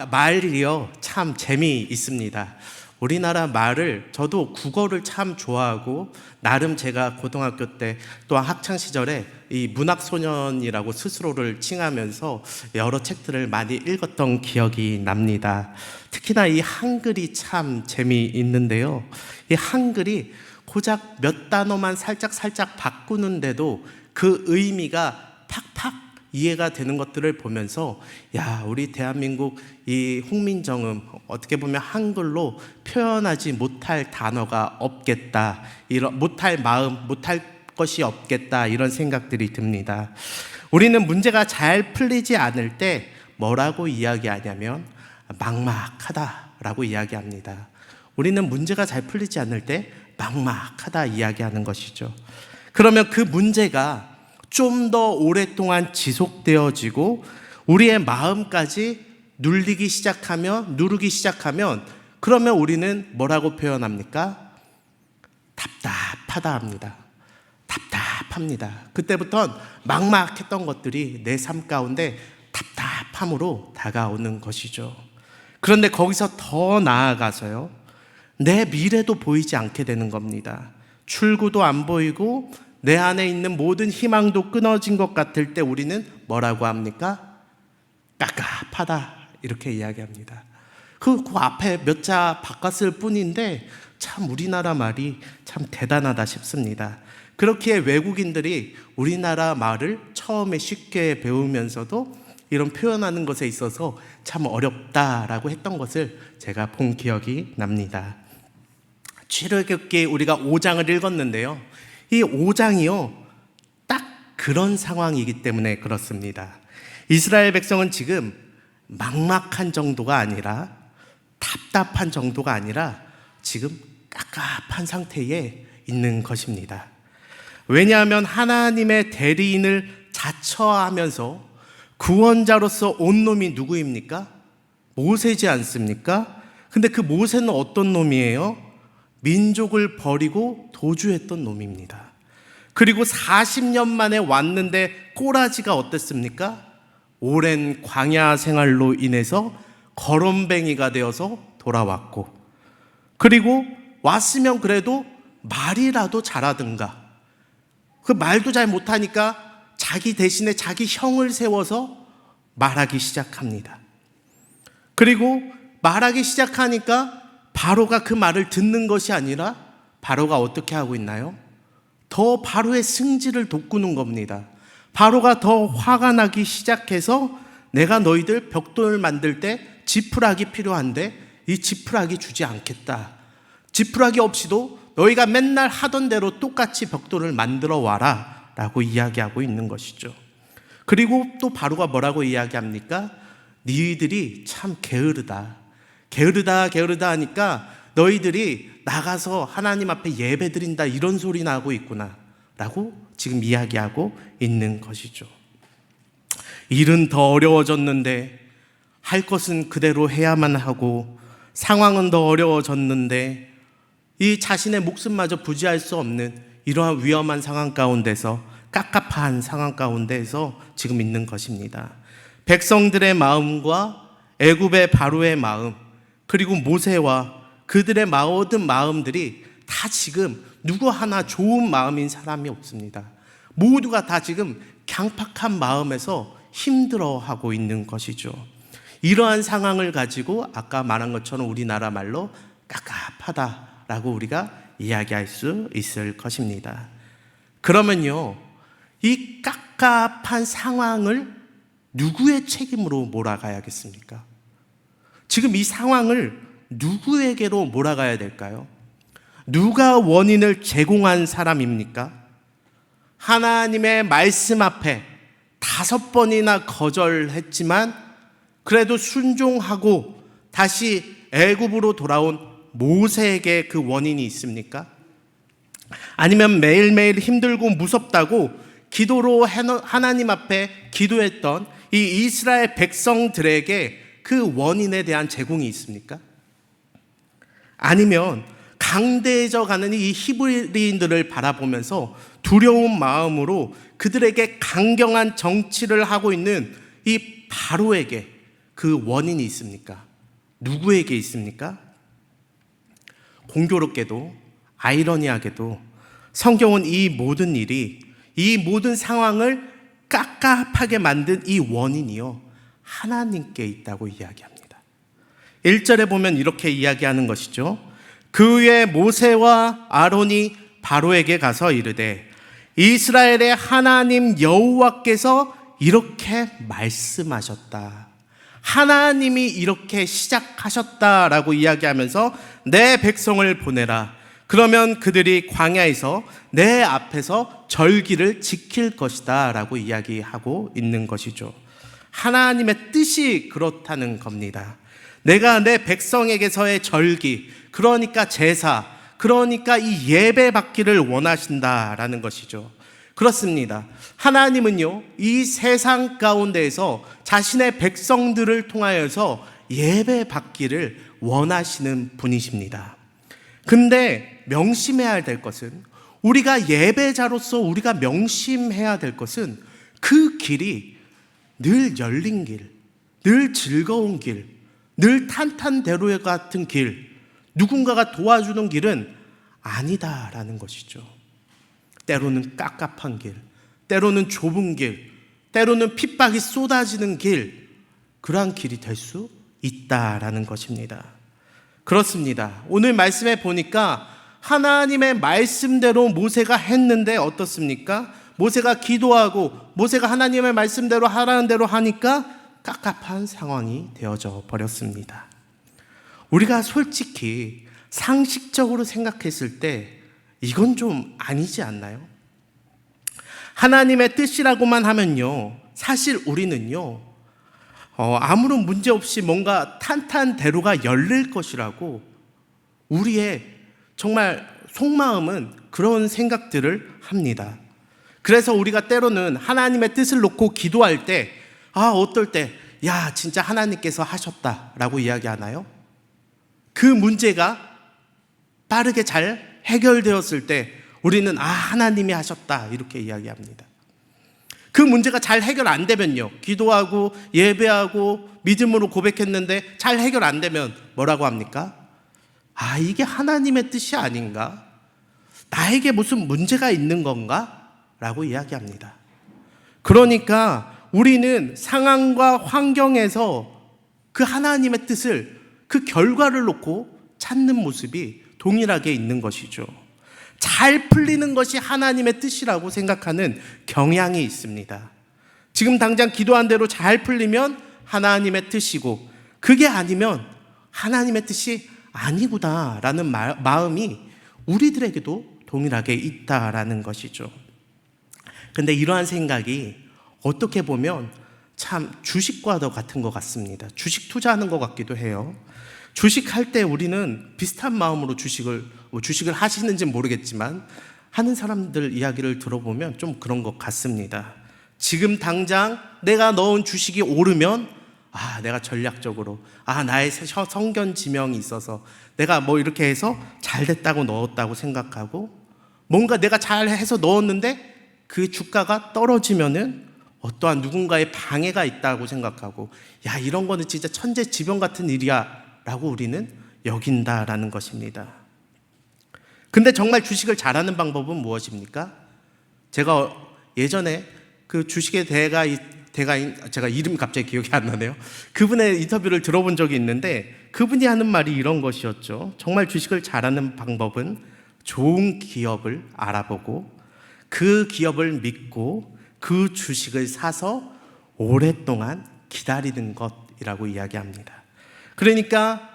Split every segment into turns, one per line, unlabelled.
말이요, 참 재미있습니다. 우리나라 말을, 저도 국어를 참 좋아하고, 나름 제가 고등학교 때 또한 학창 시절에 이 문학소년이라고 스스로를 칭하면서 여러 책들을 많이 읽었던 기억이 납니다. 특히나 이 한글이 참 재미있는데요. 이 한글이 고작 몇 단어만 살짝 바꾸는데도 그 의미가 팍팍 이해가 되는 것들을 보면서, 야, 우리 대한민국 이 훈민정음, 어떻게 보면 한글로 표현하지 못할 단어가 없겠다, 이런 못할 마음, 못할 것이 없겠다, 이런 생각들이 듭니다. 우리는 문제가 잘 풀리지 않을 때 뭐라고 이야기하냐면 막막하다라고 이야기합니다. 우리는 문제가 잘 풀리지 않을 때 막막하다 이야기하는 것이죠. 그러면 그 문제가 좀 더 오랫동안 지속되어지고 우리의 마음까지 누르기 시작하면, 그러면 우리는 뭐라고 표현합니까? 답답하다 합니다. 답답합니다. 그때부터는 막막했던 것들이 내 삶 가운데 답답함으로 다가오는 것이죠. 그런데 거기서 더 나아가서요, 내 미래도 보이지 않게 되는 겁니다. 출구도 안 보이고 내 안에 있는 모든 희망도 끊어진 것 같을 때 우리는 뭐라고 합니까? 깝깝하다, 이렇게 이야기합니다. 그 앞에 몇 자 바꿨을 뿐인데 참 우리나라 말이 참 대단하다 싶습니다. 그렇기에 외국인들이 우리나라 말을 처음에 쉽게 배우면서도 이런 표현하는 것에 있어서 참 어렵다라고 했던 것을 제가 본 기억이 납니다. 출애굽기 우리가 5장을 읽었는데요, 이 5장이요, 딱 그런 상황이기 때문에 그렇습니다. 이스라엘 백성은 지금 막막한 정도가 아니라, 답답한 정도가 아니라 지금 깝깝한 상태에 있는 것입니다. 왜냐하면 하나님의 대리인을 자처하면서 구원자로서 온 놈이 누구입니까? 모세지 않습니까? 근데 그 모세는 어떤 놈이에요? 민족을 버리고 도주했던 놈입니다. 그리고 40년 만에 왔는데 꼬라지가 어땠습니까? 오랜 광야 생활로 인해서 거론뱅이가 되어서 돌아왔고, 그리고 왔으면 그래도 말이라도 잘하든가, 그 말도 잘 못하니까 자기 대신에 자기 형을 세워서 말하기 시작합니다. 그리고 말하기 시작하니까 바로가 그 말을 듣는 것이 아니라 바로가 어떻게 하고 있나요? 더 바로의 승질을 돋구는 겁니다. 바로가 더 화가 나기 시작해서 내가 너희들 벽돌을 만들 때 지푸라기 필요한데 이 지푸라기 주지 않겠다. 지푸라기 없이도 너희가 맨날 하던 대로 똑같이 벽돌을 만들어 와라 라고 이야기하고 있는 것이죠. 그리고 또 바로가 뭐라고 이야기합니까? 너희들이 참 게으르다 하니까 너희들이 나가서 하나님 앞에 예배 드린다, 이런 소리나 하고 있구나 라고 지금 이야기하고 있는 것이죠. 일은 더 어려워졌는데 할 것은 그대로 해야만 하고, 상황은 더 어려워졌는데 이 자신의 목숨마저 부지할 수 없는 이러한 위험한 상황 가운데서, 깝깝한 상황 가운데서 지금 있는 것입니다. 백성들의 마음과 애굽의 바로의 마음, 그리고 모세와 그들의 모든 마음들이 다 지금 누구 하나 좋은 마음인 사람이 없습니다. 모두가 다 지금 강팍한 마음에서 힘들어하고 있는 것이죠. 이러한 상황을 가지고 아까 말한 것처럼 우리나라 말로 깝깝하다라고 우리가 이야기할 수 있을 것입니다. 그러면요, 이 깝깝한 상황을 누구의 책임으로 몰아가야겠습니까? 지금 이 상황을 누구에게로 몰아가야 될까요? 누가 원인을 제공한 사람입니까? 하나님의 말씀 앞에 5번이나 거절했지만 그래도 순종하고 다시 애굽으로 돌아온 모세에게 그 원인이 있습니까? 아니면 매일매일 힘들고 무섭다고 기도로 하나님 앞에 기도했던 이 이스라엘 백성들에게 그 원인에 대한 제공이 있습니까? 아니면 강대해져 가는 이 히브리인들을 바라보면서 두려운 마음으로 그들에게 강경한 정치를 하고 있는 이 바로에게 그 원인이 있습니까? 누구에게 있습니까? 공교롭게도, 아이러니하게도 성경은 이 모든 일이, 이 모든 상황을 깝깝하게 만든 이 원인이요, 하나님께 있다고 이야기합니다. 1절에 보면 이렇게 이야기하는 것이죠. 그 후에 모세와 아론이 바로에게 가서 이르되 이스라엘의 하나님 여호와께서 이렇게 말씀하셨다. 하나님이 이렇게 시작하셨다라고 이야기하면서 내 백성을 보내라. 그러면 그들이 광야에서 내 앞에서 절기를 지킬 것이다 라고 이야기하고 있는 것이죠. 하나님의 뜻이 그렇다는 겁니다. 내가 내 백성에게서의 절기, 그러니까 제사, 그러니까 이 예배 받기를 원하신다라는 것이죠. 그렇습니다. 하나님은요, 이 세상 가운데에서 자신의 백성들을 통하여서 예배 받기를 원하시는 분이십니다. 근데 명심해야 될 것은, 우리가 예배자로서 우리가 명심해야 될 것은 그 길이 늘 열린 길, 늘 즐거운 길, 늘 탄탄대로 같은 길, 누군가가 도와주는 길은 아니다라는 것이죠. 때로는 깝깝한 길, 때로는 좁은 길, 때로는 핍박이 쏟아지는 길, 그러한 길이 될 수 있다라는 것입니다. 그렇습니다. 오늘 말씀에 보니까 하나님의 말씀대로 모세가 했는데 어떻습니까? 모세가 기도하고 모세가 하나님의 말씀대로 하라는 대로 하니까 깝깝한 상황이 되어져 버렸습니다. 우리가 솔직히 상식적으로 생각했을 때 이건 좀 아니지 않나요? 하나님의 뜻이라고만 하면요, 사실 우리는요, 아무런 문제 없이 뭔가 탄탄대로가 열릴 것이라고 우리의 정말 속마음은 그런 생각들을 합니다. 그래서 우리가 때로는 하나님의 뜻을 놓고 기도할 때, 어떨 때, 야, 진짜 하나님께서 하셨다라고 이야기하나요? 그 문제가 빠르게 잘 해결되었을 때 우리는 하나님이 하셨다 이렇게 이야기합니다. 그 문제가 잘 해결 안 되면요, 기도하고 예배하고 믿음으로 고백했는데 잘 해결 안 되면 뭐라고 합니까? 이게 하나님의 뜻이 아닌가? 나에게 무슨 문제가 있는 건가? 라고 이야기합니다. 그러니까 우리는 상황과 환경에서 그 하나님의 뜻을, 그 결과를 놓고 찾는 모습이 동일하게 있는 것이죠. 잘 풀리는 것이 하나님의 뜻이라고 생각하는 경향이 있습니다. 지금 당장 기도한 대로 잘 풀리면 하나님의 뜻이고, 그게 아니면 하나님의 뜻이 아니구나라는 마음이 우리들에게도 동일하게 있다라는 것이죠. 근데 이러한 생각이 어떻게 보면 참 주식과도 같은 것 같습니다. 주식 투자하는 것 같기도 해요. 주식할 때 우리는 비슷한 마음으로 주식을 하시는지는 모르겠지만 하는 사람들 이야기를 들어보면 좀 그런 것 같습니다. 지금 당장 내가 넣은 주식이 오르면 내가 전략적으로 나의 성견 지명이 있어서 내가 이렇게 해서 잘 됐다고 넣었다고 생각하고, 뭔가 내가 잘 해서 넣었는데 그 주가가 떨어지면은 어떠한 누군가의 방해가 있다고 생각하고, 이런 거는 진짜 천재지변 같은 일이야 라고 우리는 여긴다라는 것입니다. 근데 정말 주식을 잘하는 방법은 무엇입니까? 제가 예전에 그 주식의 대가인, 제가 이름이 갑자기 기억이 안 나네요. 그분의 인터뷰를 들어본 적이 있는데 그분이 하는 말이 이런 것이었죠. 정말 주식을 잘하는 방법은 좋은 기업을 알아보고 그 기업을 믿고 그 주식을 사서 오랫동안 기다리는 것이라고 이야기합니다. 그러니까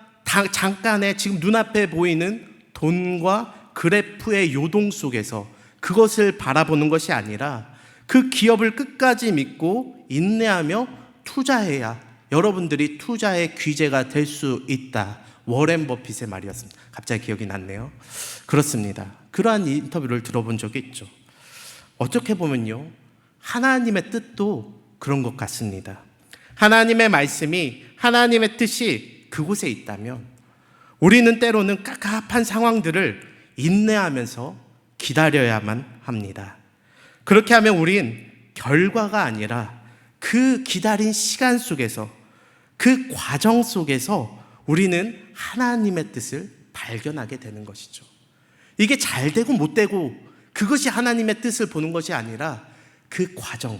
잠깐의 지금 눈앞에 보이는 돈과 그래프의 요동 속에서 그것을 바라보는 것이 아니라 그 기업을 끝까지 믿고 인내하며 투자해야 여러분들이 투자의 귀재가 될 수 있다. 워렌 버핏의 말이었습니다. 갑자기 기억이 났네요. 그렇습니다. 그러한 인터뷰를 들어본 적이 있죠. 어떻게 보면요, 하나님의 뜻도 그런 것 같습니다. 하나님의 말씀이, 하나님의 뜻이 그곳에 있다면 우리는 때로는 깝깝한 상황들을 인내하면서 기다려야만 합니다. 그렇게 하면 우린 결과가 아니라 그 기다린 시간 속에서 그 과정 속에서 우리는 하나님의 뜻을 발견하게 되는 것이죠. 이게 잘 되고 못 되고 그것이 하나님의 뜻을 보는 것이 아니라 그 과정,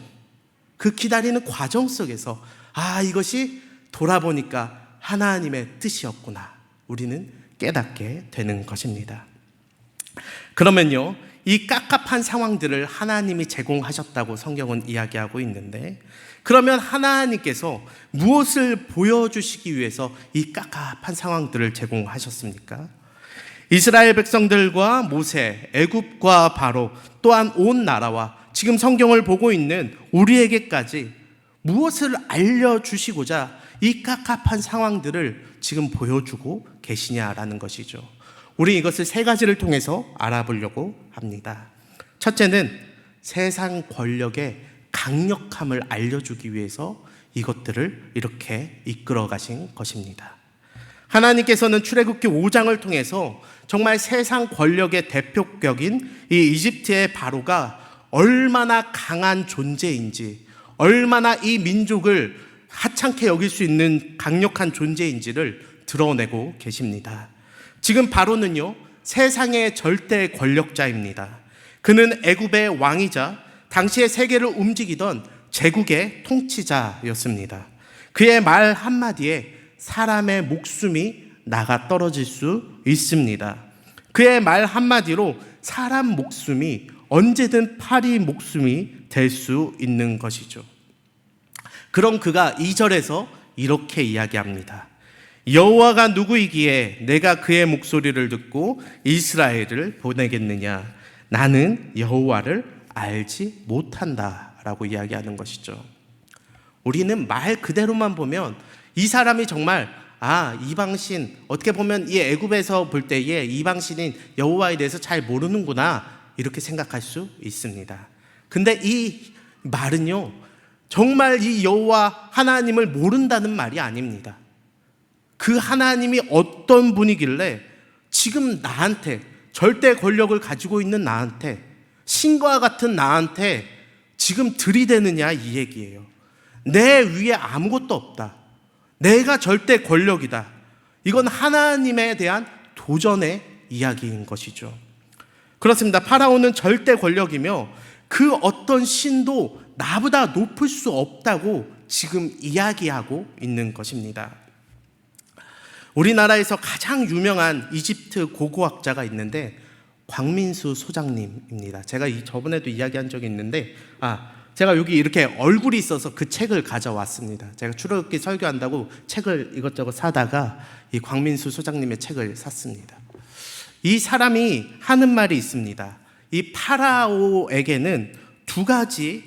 그 기다리는 과정 속에서 이것이 돌아보니까 하나님의 뜻이었구나, 우리는 깨닫게 되는 것입니다. 그러면요, 이 깝깝한 상황들을 하나님이 제공하셨다고 성경은 이야기하고 있는데, 그러면 하나님께서 무엇을 보여주시기 위해서 이 깝깝한 상황들을 제공하셨습니까? 이스라엘 백성들과 모세, 애굽과 바로, 또한 온 나라와 지금 성경을 보고 있는 우리에게까지 무엇을 알려주시고자 이 깝깝한 상황들을 지금 보여주고 계시냐라는 것이죠. 우리 이것을 세 가지를 통해서 알아보려고 합니다. 첫째는 세상 권력의 강력함을 알려주기 위해서 이것들을 이렇게 이끌어 가신 것입니다. 하나님께서는 출애굽기 5장을 통해서 정말 세상 권력의 대표격인 이 이집트의 바로가 얼마나 강한 존재인지, 얼마나 이 민족을 하찮게 여길 수 있는 강력한 존재인지를 드러내고 계십니다. 지금 바로는요, 세상의 절대 권력자입니다. 그는 애굽의 왕이자 당시의 세계를 움직이던 제국의 통치자였습니다. 그의 말 한마디에 사람의 목숨이 나가 떨어질 수 있습니다. 그의 말 한마디로 사람 목숨이 언제든 파리 목숨이 될 수 있는 것이죠. 그럼 그가 2절에서 이렇게 이야기합니다. 여호와가 누구이기에 내가 그의 목소리를 듣고 이스라엘을 보내겠느냐? 나는 여호와를 알지 못한다 라고 이야기하는 것이죠. 우리는 말 그대로만 보면 이 사람이 정말 이방신, 어떻게 보면 이 애굽에서 볼 때에 이방신인 여호와에 대해서 잘 모르는구나, 이렇게 생각할 수 있습니다. 근데 이 말은요, 정말 이 여호와 하나님을 모른다는 말이 아닙니다. 그 하나님이 어떤 분이길래 지금 나한테, 절대 권력을 가지고 있는 나한테, 신과 같은 나한테 지금 들이대느냐, 이 얘기예요. 내 위에 아무것도 없다, 내가 절대 권력이다. 이건 하나님에 대한 도전의 이야기인 것이죠. 그렇습니다. 파라오는 절대 권력이며 그 어떤 신도 나보다 높을 수 없다고 지금 이야기하고 있는 것입니다. 우리나라에서 가장 유명한 이집트 고고학자가 있는데 광민수 소장님입니다. 제가 저번에도 이야기한 적이 있는데 제가 여기 이렇게 얼굴이 있어서 그 책을 가져왔습니다. 제가 출애굽기 설교한다고 책을 이것저것 사다가 이 광민수 소장님의 책을 샀습니다. 이 사람이 하는 말이 있습니다. 이 파라오에게는 두 가지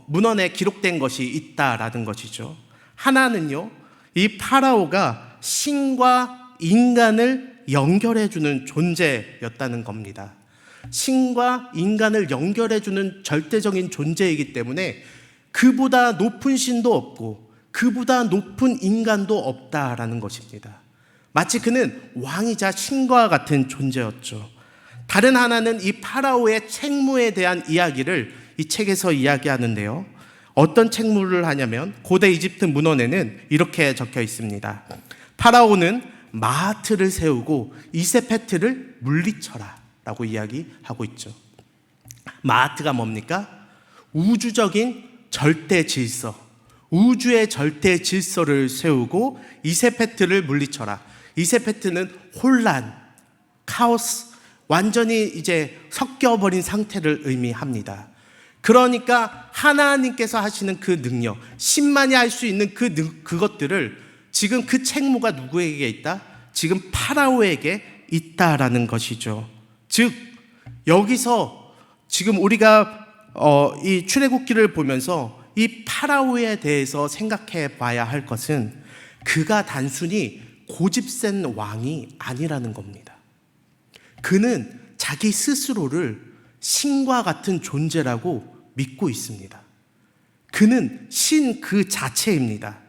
문헌에 기록된 것이 있다라는 것이죠. 하나는요, 이 파라오가 신과 인간을 연결해주는 존재였다는 겁니다. 신과 인간을 연결해주는 절대적인 존재이기 때문에 그보다 높은 신도 없고 그보다 높은 인간도 없다라는 것입니다. 마치 그는 왕이자 신과 같은 존재였죠. 다른 하나는 이 파라오의 책무에 대한 이야기를 이 책에서 이야기하는데요. 어떤 책무를 하냐면 고대 이집트 문헌에는 이렇게 적혀 있습니다. 파라오는 마하트를 세우고 이세페트를 물리쳐라 라고 이야기하고 있죠. 마하트가 뭡니까? 우주적인 절대 질서, 우주의 절대 질서를 세우고 이세페트를 물리쳐라. 이세페트는 혼란, 카오스, 완전히 이제 섞여버린 상태를 의미합니다. 그러니까 하나님께서 하시는 그 능력, 신만이 할 수 있는 그것들을 지금 그 책무가 누구에게 있다? 지금 파라오에게 있다라는 것이죠. 즉 여기서 지금 우리가 이 출애굽기를 보면서 이 파라오에 대해서 생각해 봐야 할 것은 그가 단순히 고집센 왕이 아니라는 겁니다. 그는 자기 스스로를 신과 같은 존재라고 믿고 있습니다. 그는 신 그 자체입니다.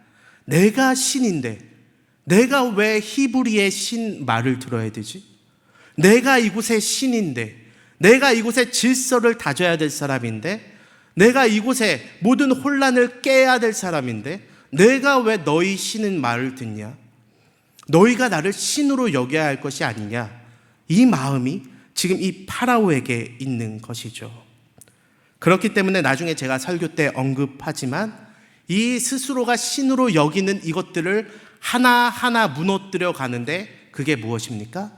내가 신인데 내가 왜 히브리의 신 말을 들어야 되지? 내가 이곳의 신인데, 내가 이곳의 질서를 다져야 될 사람인데, 내가 이곳에 모든 혼란을 깨야 될 사람인데 내가 왜 너희 신은 말을 듣냐? 너희가 나를 신으로 여겨야 할 것이 아니냐? 이 마음이 지금 이 파라오에게 있는 것이죠. 그렇기 때문에 나중에 제가 설교 때 언급하지만 이 스스로가 신으로 여기는 이것들을 하나하나 무너뜨려 가는데 그게 무엇입니까?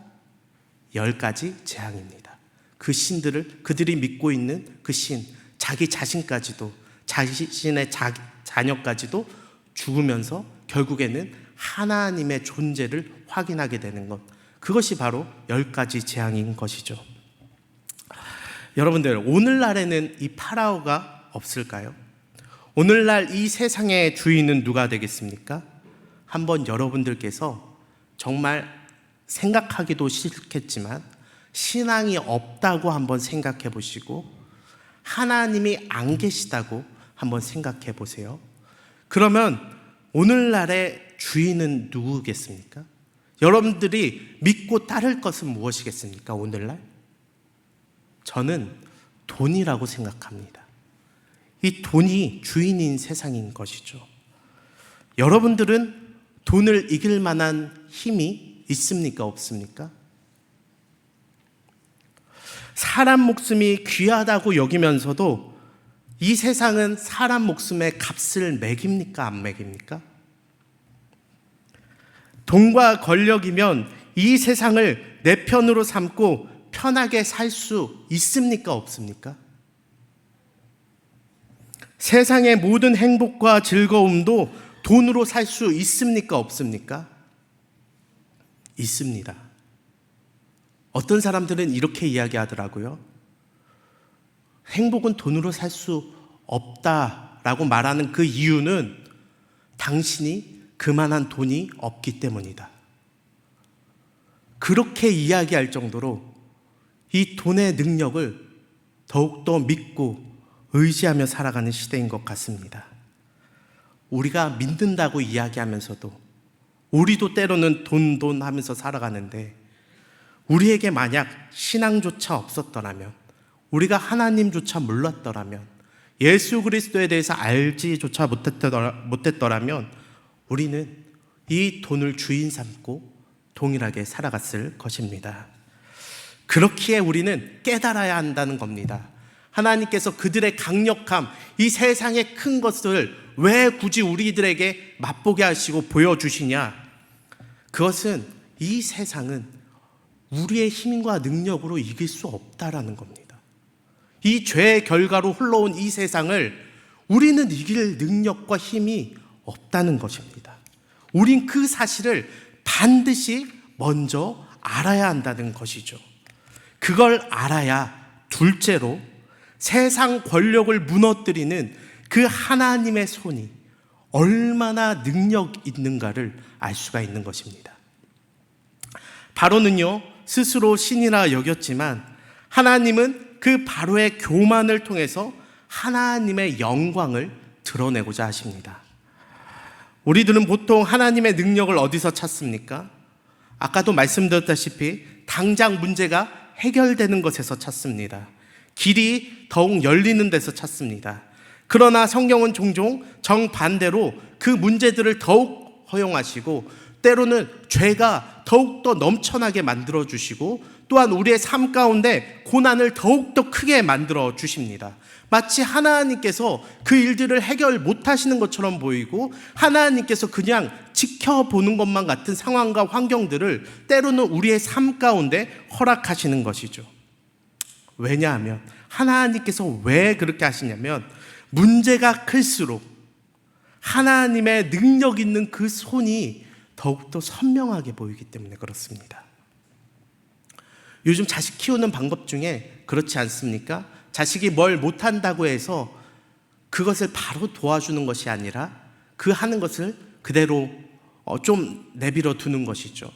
10가지 재앙입니다. 그 신들을, 그들이 믿고 있는 그 신, 자기 자신까지도, 자신의 자녀까지도 죽으면서 결국에는 하나님의 존재를 확인하게 되는 것, 그것이 바로 10가지 재앙인 것이죠. 여러분들, 오늘날에는 이 파라오가 없을까요? 오늘날 이 세상의 주인은 누가 되겠습니까? 한번 여러분들께서 정말 생각하기도 싫겠지만 신앙이 없다고 한번 생각해 보시고 하나님이 안 계시다고 한번 생각해 보세요. 그러면 오늘날의 주인은 누구겠습니까? 여러분들이 믿고 따를 것은 무엇이겠습니까? 오늘날? 저는 돈이라고 생각합니다. 이 돈이 주인인 세상인 것이죠. 여러분들은 돈을 이길 만한 힘이 있습니까? 없습니까? 사람 목숨이 귀하다고 여기면서도 이 세상은 사람 목숨의 값을 매깁니까? 안 매깁니까? 돈과 권력이면 이 세상을 내 편으로 삼고 편하게 살 수 있습니까? 없습니까? 세상의 모든 행복과 즐거움도 돈으로 살 수 있습니까? 없습니까? 있습니다. 어떤 사람들은 이렇게 이야기하더라고요. 행복은 돈으로 살 수 없다라고 말하는 그 이유는 당신이 그만한 돈이 없기 때문이다. 그렇게 이야기할 정도로 이 돈의 능력을 더욱더 믿고 의지하며 살아가는 시대인 것 같습니다. 우리가 믿는다고 이야기하면서도 우리도 때로는 돈 하면서 살아가는데 우리에게 만약 신앙조차 없었더라면, 우리가 하나님조차 몰랐더라면, 예수 그리스도에 대해서 알지조차 못했더라면 우리는 이 돈을 주인 삼고 동일하게 살아갔을 것입니다. 그렇기에 우리는 깨달아야 한다는 겁니다. 하나님께서 그들의 강력함, 이 세상의 큰 것을 왜 굳이 우리들에게 맛보게 하시고 보여주시냐? 그것은 이 세상은 우리의 힘과 능력으로 이길 수 없다라는 겁니다. 이 죄의 결과로 흘러온 이 세상을 우리는 이길 능력과 힘이 없다는 것입니다. 우린 그 사실을 반드시 먼저 알아야 한다는 것이죠. 그걸 알아야 둘째로 세상 권력을 무너뜨리는 그 하나님의 손이 얼마나 능력 있는가를 알 수가 있는 것입니다. 바로는요, 스스로 신이라 여겼지만 하나님은 그 바로의 교만을 통해서 하나님의 영광을 드러내고자 하십니다. 우리들은 보통 하나님의 능력을 어디서 찾습니까? 아까도 말씀드렸다시피 당장 문제가 해결되는 것에서 찾습니다. 길이 더욱 열리는 데서 찾습니다. 그러나 성경은 종종 정반대로 그 문제들을 더욱 허용하시고 때로는 죄가 더욱더 넘쳐나게 만들어주시고 또한 우리의 삶 가운데 고난을 더욱더 크게 만들어 주십니다. 마치 하나님께서 그 일들을 해결 못하시는 것처럼 보이고 하나님께서 그냥 지켜보는 것만 같은 상황과 환경들을 때로는 우리의 삶 가운데 허락하시는 것이죠. 왜냐하면 하나님께서 왜 그렇게 하시냐면 문제가 클수록 하나님의 능력 있는 그 손이 더욱더 선명하게 보이기 때문에 그렇습니다. 요즘 자식 키우는 방법 중에 그렇지 않습니까? 자식이 뭘 못한다고 해서 그것을 바로 도와주는 것이 아니라 그 하는 것을 그대로 좀 내버려 두는 것이죠.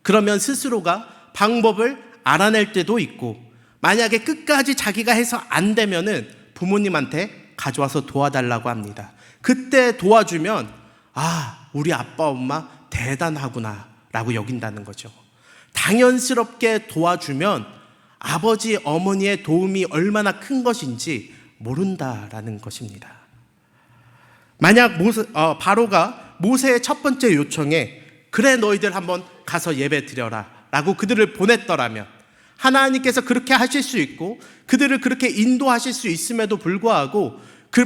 그러면 스스로가 방법을 알아낼 때도 있고 만약에 끝까지 자기가 해서 안 되면은 부모님한테 가져와서 도와달라고 합니다. 그때 도와주면 우리 아빠 엄마 대단하구나 라고 여긴다는 거죠. 당연스럽게 도와주면 아버지 어머니의 도움이 얼마나 큰 것인지 모른다라는 것입니다. 만약 바로가 모세의 첫 번째 요청에 그래 너희들 한번 가서 예배 드려라 라고 그들을 보냈더라면, 하나님께서 그렇게 하실 수 있고 그들을 그렇게 인도하실 수 있음에도 불구하고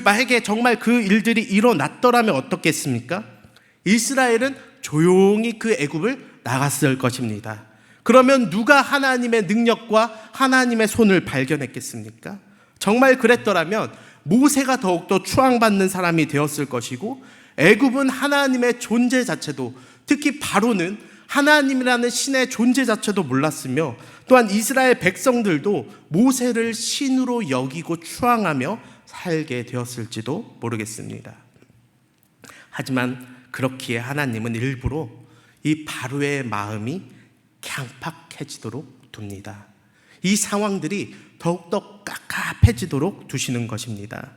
만약에 정말 그 일들이 일어났더라면 어떻겠습니까? 이스라엘은 조용히 그 애굽을 나갔을 것입니다. 그러면 누가 하나님의 능력과 하나님의 손을 발견했겠습니까? 정말 그랬더라면 모세가 더욱더 추앙받는 사람이 되었을 것이고, 애굽은 하나님의 존재 자체도, 특히 바로는 하나님이라는 신의 존재 자체도 몰랐으며, 또한 이스라엘 백성들도 모세를 신으로 여기고 추앙하며 살게 되었을지도 모르겠습니다. 하지만 그렇기에 하나님은 일부러 이 바로의 마음이 강팍해지도록 둡니다. 이 상황들이 더욱더 깝깝해지도록 두시는 것입니다.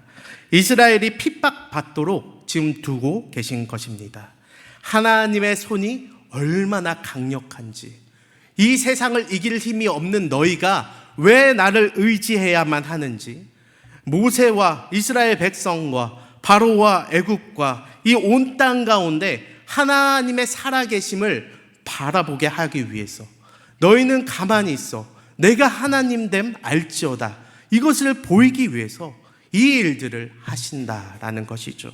이스라엘이 핍박받도록 지금 두고 계신 것입니다. 하나님의 손이 얼마나 강력한지, 이 세상을 이길 힘이 없는 너희가 왜 나를 의지해야만 하는지, 모세와 이스라엘 백성과 바로와 애굽과 이 온 땅 가운데 하나님의 살아계심을 바라보게 하기 위해서 너희는 가만히 있어 내가 하나님됨 알지어다, 이것을 보이기 위해서 이 일들을 하신다라는 것이죠.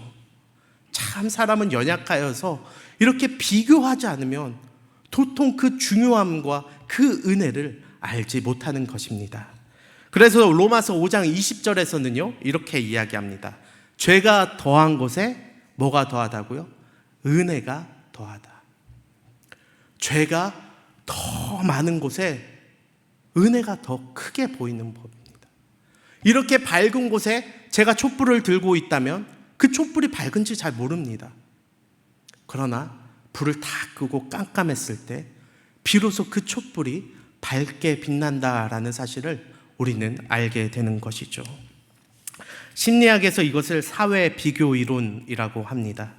참 사람은 연약하여서 이렇게 비교하지 않으면 도통 그 중요함과 그 은혜를 알지 못하는 것입니다. 그래서 로마서 5장 20절에서는요 이렇게 이야기합니다. 죄가 더한 곳에 뭐가 더하다고요? 은혜가 더하다. 죄가 더 많은 곳에 은혜가 더 크게 보이는 법입니다. 이렇게 밝은 곳에 제가 촛불을 들고 있다면 그 촛불이 밝은지 잘 모릅니다. 그러나 불을 다 끄고 깜깜했을 때 비로소 그 촛불이 밝게 빛난다라는 사실을 우리는 알게 되는 것이죠. 심리학에서 이것을 사회 비교 이론이라고 합니다.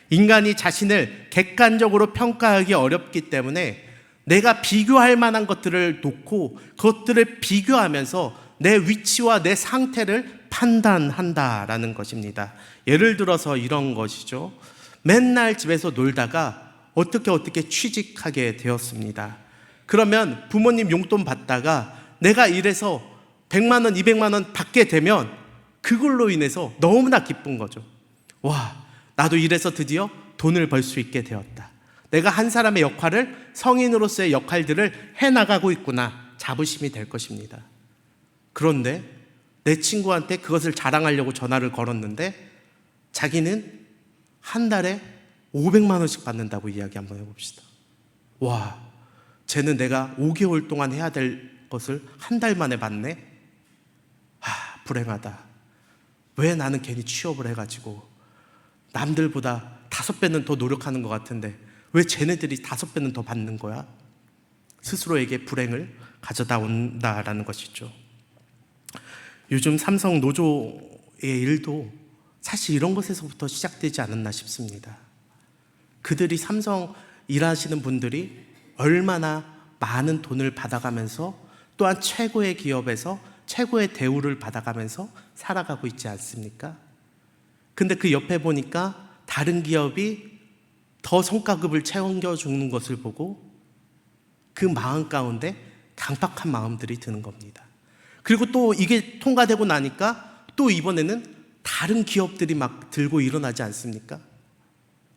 인간이 자신을 객관적으로 평가하기 어렵기 때문에 내가 비교할 만한 것들을 놓고 그것들을 비교하면서 내 위치와 내 상태를 판단한다라는 것입니다. 예를 들어서 이런 것이죠. 맨날 집에서 놀다가 어떻게 취직하게 되었습니다. 그러면 부모님 용돈 받다가 내가 일해서 100만 원, 200만 원 받게 되면 그걸로 인해서 너무나 기쁜 거죠. 와, 나도 일해서 드디어 돈을 벌 수 있게 되었다. 내가 한 사람의 역할을, 성인으로서의 역할들을 해나가고 있구나. 자부심이 될 것입니다. 그런데 내 친구한테 그것을 자랑하려고 전화를 걸었는데 자기는 한 달에 500만 원씩 받는다고 이야기 한번 해봅시다. 와, 쟤는 내가 5개월 동안 해야 될 것을 한 달 만에 받네? 불행하다. 왜 나는 괜히 취업을 해가지고 남들보다 5배는 더 노력하는 것 같은데 왜 쟤네들이 5배는 더 받는 거야? 스스로에게 불행을 가져다 온다라는 것이죠. 요즘 삼성 노조의 일도 사실 이런 것에서부터 시작되지 않았나 싶습니다. 그들이 삼성 일하시는 분들이 얼마나 많은 돈을 받아가면서 또한 최고의 기업에서 최고의 대우를 받아가면서 살아가고 있지 않습니까? 근데 그 옆에 보니까 다른 기업이 더 성과급을 챙겨주는 것을 보고 그 마음 가운데 강박한 마음들이 드는 겁니다. 그리고 또 이게 통과되고 나니까 또 이번에는 다른 기업들이 막 들고 일어나지 않습니까?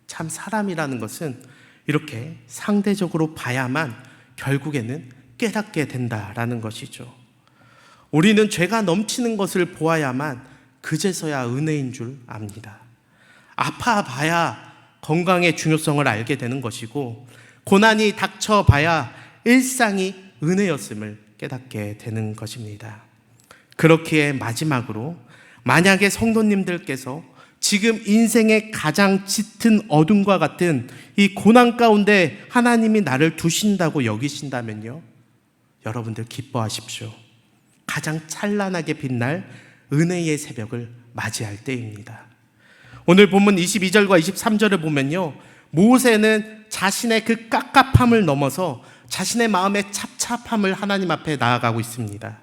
참 사람이라는 것은 이렇게 상대적으로 봐야만 결국에는 깨닫게 된다라는 것이죠. 우리는 죄가 넘치는 것을 보아야만 그제서야 은혜인 줄 압니다. 아파봐야 건강의 중요성을 알게 되는 것이고 고난이 닥쳐봐야 일상이 은혜였음을 깨닫게 되는 것입니다. 그렇기에 마지막으로 만약에 성도님들께서 지금 인생의 가장 짙은 어둠과 같은 이 고난 가운데 하나님이 나를 두신다고 여기신다면요, 여러분들 기뻐하십시오. 가장 찬란하게 빛날 은혜의 새벽을 맞이할 때입니다. 오늘 본문 22절과 23절을 보면요, 모세는 자신의 그 깝깝함을 넘어서 자신의 마음의 찹찹함을 하나님 앞에 나아가고 있습니다.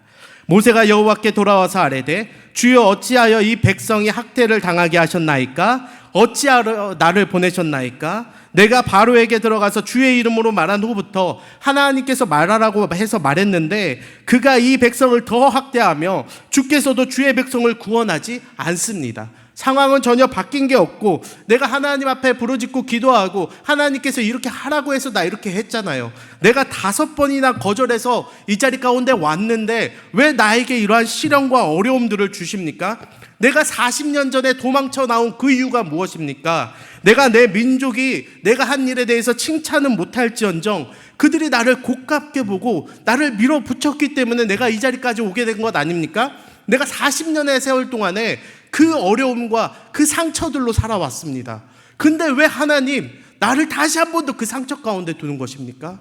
모세가 여호와께 돌아와서 아뢰되 주여 어찌하여 이 백성이 학대를 당하게 하셨나이까? 어찌하러 나를 보내셨나이까? 내가 바로에게 들어가서 주의 이름으로 말한 후부터 하나님께서 말하라고 해서 말했는데 그가 이 백성을 더 학대하며 주께서도 주의 백성을 구원하지 않습니다. 상황은 전혀 바뀐 게 없고 내가 하나님 앞에 부르짖고 기도하고 하나님께서 이렇게 하라고 해서 나 이렇게 했잖아요. 내가 5번이나 거절해서 이 자리 가운데 왔는데 왜 나에게 이러한 시련과 어려움들을 주십니까? 내가 40년 전에 도망쳐 나온 그 이유가 무엇입니까? 내가 내 민족이 내가 한 일에 대해서 칭찬은 못할지언정 그들이 나를 고깝게 보고 나를 밀어붙였기 때문에 내가 이 자리까지 오게 된 것 아닙니까? 내가 40년의 세월 동안에 그 어려움과 그 상처들로 살아왔습니다. 근데 왜 하나님 나를 다시 한 번 더 그 상처 가운데 두는 것입니까?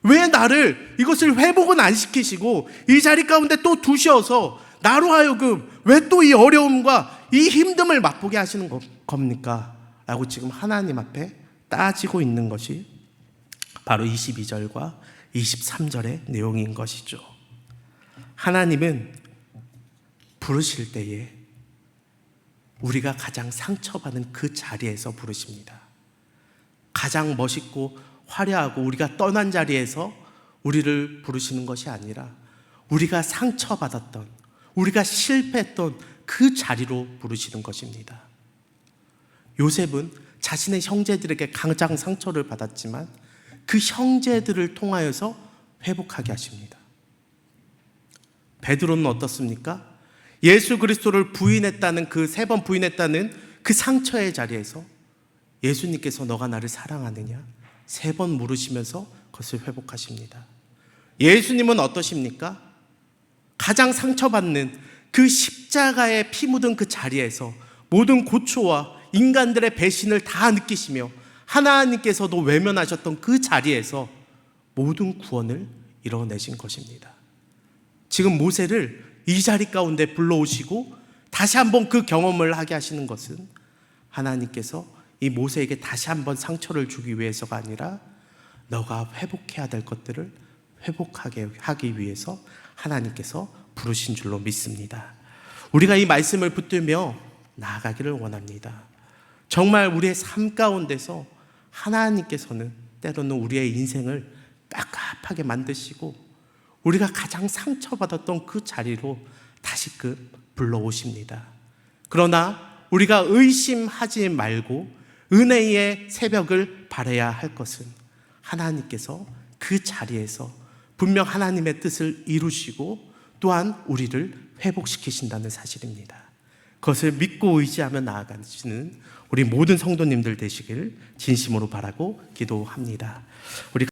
왜 나를 이것을 회복은 안 시키시고 이 자리 가운데 또 두셔서 나로 하여금 왜 또 이 어려움과 이 힘듦을 맛보게 하시는 겁니까? 라고 지금 하나님 앞에 따지고 있는 것이 바로 22절과 23절의 내용인 것이죠. 하나님은 부르실 때에 우리가 가장 상처받은 그 자리에서 부르십니다. 가장 멋있고 화려하고 우리가 떠난 자리에서 우리를 부르시는 것이 아니라 우리가 상처받았던, 우리가 실패했던 그 자리로 부르시는 것입니다. 요셉은 자신의 형제들에게 가장 상처를 받았지만 그 형제들을 통하여서 회복하게 하십니다. 베드로는 어떻습니까? 예수 그리스도를 부인했다는 그 3번 부인했다는 그 상처의 자리에서 예수님께서 너가 나를 사랑하느냐? 3번 물으시면서 그것을 회복하십니다. 예수님은 어떠십니까? 가장 상처받는 그 십자가에 피 묻은 그 자리에서 모든 고초와 인간들의 배신을 다 느끼시며 하나님께서도 외면하셨던 그 자리에서 모든 구원을 이뤄내신 것입니다. 지금 모세를 이 자리 가운데 불러오시고 다시 한번 그 경험을 하게 하시는 것은 하나님께서 이 모세에게 다시 한번 상처를 주기 위해서가 아니라 너가 회복해야 될 것들을 회복하게 하기 위해서 하나님께서 부르신 줄로 믿습니다. 우리가 이 말씀을 붙들며 나아가기를 원합니다. 정말 우리의 삶 가운데서 하나님께서는 때로는 우리의 인생을 깝깝하게 만드시고 우리가 가장 상처받았던 그 자리로 다시금 불러오십니다. 그러나 우리가 의심하지 말고 은혜의 새벽을 바라야 할 것은 하나님께서 그 자리에서 분명 하나님의 뜻을 이루시고 또한 우리를 회복시키신다는 사실입니다. 그것을 믿고 의지하며 나아가시는 우리 모든 성도님들 되시길 진심으로 바라고 기도합니다. 우리